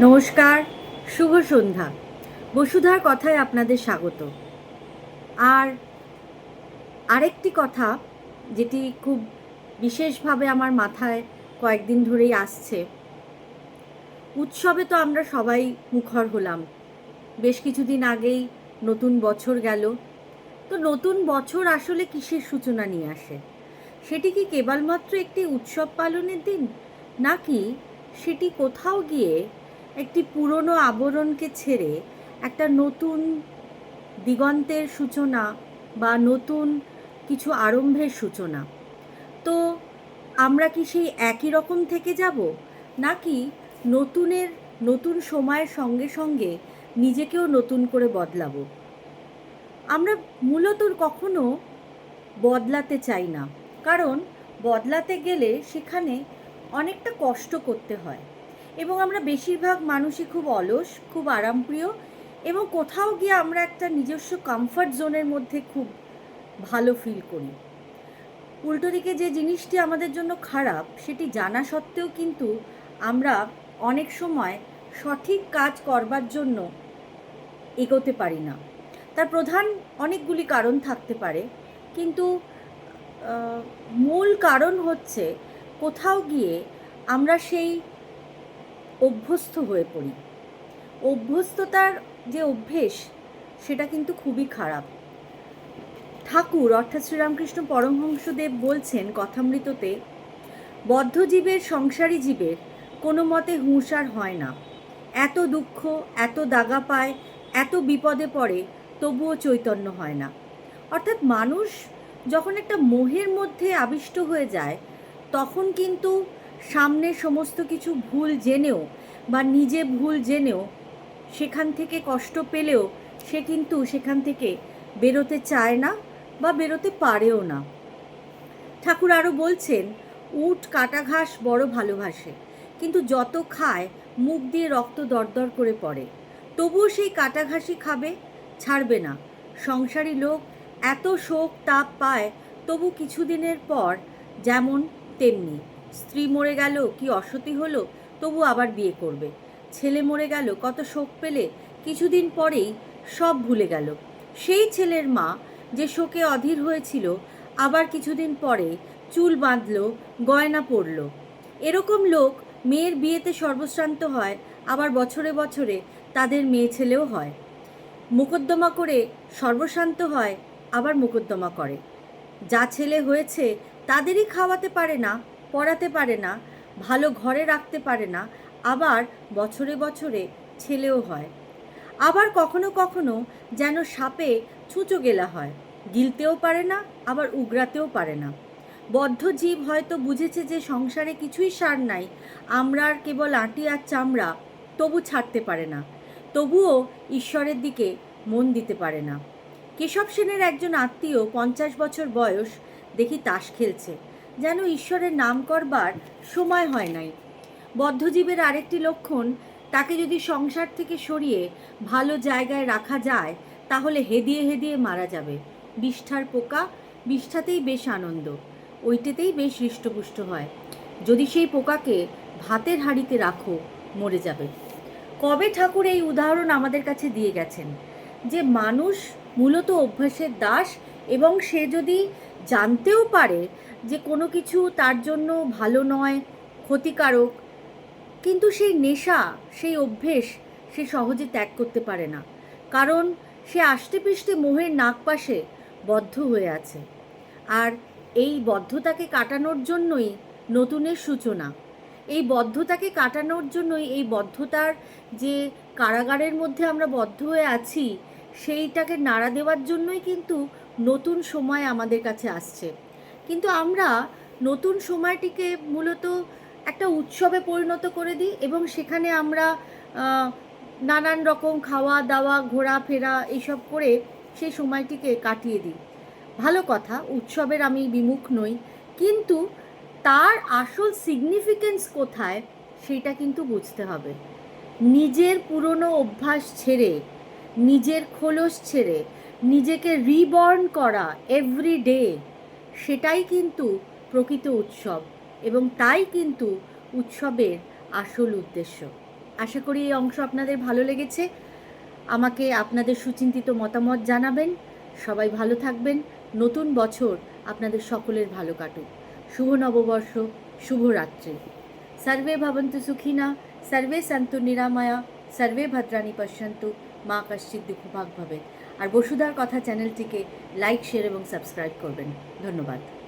নমস্কার, শুভ সন্ধ্যা। বসুধার কথায় আপনাদের স্বাগত। আর আরেকটি কথা যেটি খুব বিশেষভাবে আমার মাথায় কয়েকদিন ধরেই আসছে, উৎসবে তো আমরা সবাই মুখর হলাম। বেশ কিছুদিন আগেই নতুন বছর গেল। তো নতুন বছর আসলে কিসের সূচনা নিয়ে আসে? সেটি কি কেবলমাত্র একটি উৎসব পালনের দিন, নাকি সেটি কোথাও গিয়ে একটি পুরনো আবরণকে ছেড়ে একটা নতুন দিগন্তের সূচনা বা নতুন কিছু আরম্ভের সূচনা? তো আমরা কি সেই একই রকম থেকে যাব, নাকি নতুন সময়ের সঙ্গে সঙ্গে নিজেকেও নতুন করে বদলাবো? আমরা মূলত কখনো বদলাতে চাই না, কারণ বদলাতে গেলে সেখানে অনেকটা কষ্ট করতে হয়, এবং আমরা বেশিরভাগ মানুষই খুব অলস, খুব আরামপ্রিয়, এবং কোথাও গিয়ে আমরা একটা নিজস্ব কমফর্ট জোনের মধ্যে খুব ভালো ফিল করি। উল্টো দিকে যে জিনিসটি আমাদের জন্য খারাপ, সেটি জানা সত্ত্বেও কিন্তু আমরা অনেক সময় সঠিক কাজ করবার জন্য এগোতে পারি না। তার প্রধান অনেকগুলি কারণ থাকতে পারে, কিন্তু মূল কারণ হচ্ছে কোথাও গিয়ে আমরা সেই অভ্যস্ত হয়ে পড়ি। অভ্যস্ততার যে অভ্যেস, সেটা কিন্তু খুবই খারাপ। ঠাকুর অর্থাৎ শ্রীরামকৃষ্ণ পরমহংসদেব বলছেন কথামৃততে, বদ্ধজীবের সংসারী জীবের কোনো মতে হুঁশ আর হয় না। এত দুঃখ, এত দাগা পায়, এত বিপদে পড়ে, তবুও চৈতন্য হয় না। অর্থাৎ মানুষ যখন একটা মোহের মধ্যে আবিষ্ট হয়ে যায়, তখন কিন্তু সামনে সমস্ত কিছু ভুল জেনেও বা নিজে ভুল জেনেও, সেখান থেকে কষ্ট পেলেও সে কিন্তু সেখান থেকে বেরোতে চায় না বা বেরোতে পারেও না। ঠাকুর আরও বলছেন, উট কাটা ঘাস বড় ভালোবাসে, কিন্তু যত খায় মুখ দিয়ে রক্ত দরদর করে পড়ে, তবুও সেই কাটা ঘাসই খাবে, ছাড়বে না। সংসারী লোক এত শোক তাপ পায়, তবু কিছুদিনের পর যেমন তেমনি। স্ত্রী মরে গেল কি অসতী হলো, তবু আবার বিয়ে করবে। ছেলে মরে গেল, কত শোক পেলে কিছুদিন পরেই সব ভুলে গেল। সেই ছেলের মা যে শোকে অধীর হয়েছিল, আবার কিছুদিন পরে চুল বাঁধল, গয়না পরল। এরকম লোক মেয়ের বিয়েতে সর্বশ্রান্ত হয়, আবার বছরে বছরে তাদের মেয়ে ছেলেও হয়। মোকদ্দমা করে সর্বশান্ত হয়, আবার মোকদ্দমা করে। যা ছেলে হয়েছে তাদেরই খাওয়াতে পারে না, পড়াতে পারে না, ভালো ঘরে রাখতে পারে না, আবার বছরে বছরে ছেলেও হয়। আবার কখনো কখনো যেন সাপে ছুঁচো গেলা হয়, গিলতেও পারে না, আবার উগরাতেও পারে না। বদ্ধ জীব হয়তো বুঝেছে যে সংসারে কিছুই সার নাই, আমরা আর কেবল আঁটি আর চামড়া, তবু ছাড়তে পারে না, তবুও ঈশ্বরের দিকে মন দিতে পারে না। কেশব সেনের একজন আত্মীয় 50 বছর বয়স, দেখি তাস খেলছে, যেন ঈশ্বরের নাম করবার সময় হয় নাই। বদ্ধজীবের আরেকটি লক্ষণ, তাকে যদি সংসার থেকে সরিয়ে ভালো জায়গায় রাখা যায়, তাহলে হেদিয়ে হেদিয়ে মারা যাবে। বিষ্ঠার পোকা, বিষ্ঠাতেই বেশ আনন্দ, ওইটাতেই বেশ হৃষ্টপুষ্ট হয়। যদি সেই পোকাকে ভাতের হাঁড়িতে রাখো, মরে যাবে। কবে ঠাকুর এই উদাহরণ আমাদের কাছে দিয়ে গেছেন যে মানুষ মূলত অভ্যাসের দাস, এবং সে যদি জানতেও পারে যে কোনো কিছু তার জন্য ভালো নয়, ক্ষতিকারক, কিন্তু সেই নেশা, সেই অভ্যেস সে সহজে ত্যাগ করতে পারে না, কারণ সে আষ্টেপৃষ্ঠে মোহের নাগপাশে বদ্ধ হয়ে আছে। আর এই বদ্ধতাকে কাটানোর জন্যই নতুনের সূচনা। এই বদ্ধতাকে কাটানোর জন্যই, এই বদ্ধতার যে কারাগারের মধ্যে আমরা বদ্ধ হয়ে আছি, সেইটাকে নাড়া দেওয়ার জন্যই কিন্তু নতুন সময় আমাদের কাছে আসছে। কিন্তু আমরা নতুন সময়টিকে মূলত একটা উৎসবে পরিণত করে দিই, এবং সেখানে আমরা নানান রকম খাওয়া দাওয়া, ঘোরাফেরা এইসব করে সেই সময়টিকে কাটিয়ে দিই। ভালো কথা, উৎসবের আমি বিমুখ নই, কিন্তু তার আসল সিগনিফিকেন্স কোথায় সেটা কিন্তু বুঝতে হবে। নিজের পুরনো অভ্যাস ছেড়ে, নিজের খোলস ছেড়ে নিজেকে রিবর্ন করা এভরি ডে, সেটাই কিন্তু প্রকৃত উৎসব, এবং তাই কিন্তু উৎসবের আসল উদ্দেশ্য। আশা করি এই অংশ আপনাদের ভালো লেগেছে। আমাকে আপনাদের সুচিন্তিত মতামত জানাবেন। সবাই ভালো থাকবেন। নতুন বছর আপনাদের সকলের ভালো কাটুক। শুভ নববর্ষ, শুভরাত্রি। সর্বে ভবন্তু সুখিনা, সর্বে সন্তু নিরাময়া, সর্বে ভদ্রাণী পশ্যন্তু, মা কশ্চিৎ দুঃখভাগ ভবেৎ। আর বসুধার কথা চ্যানেলটিকে লাইক, শেয়ার এবং সাবস্ক্রাইব করবেন। ধন্যবাদ।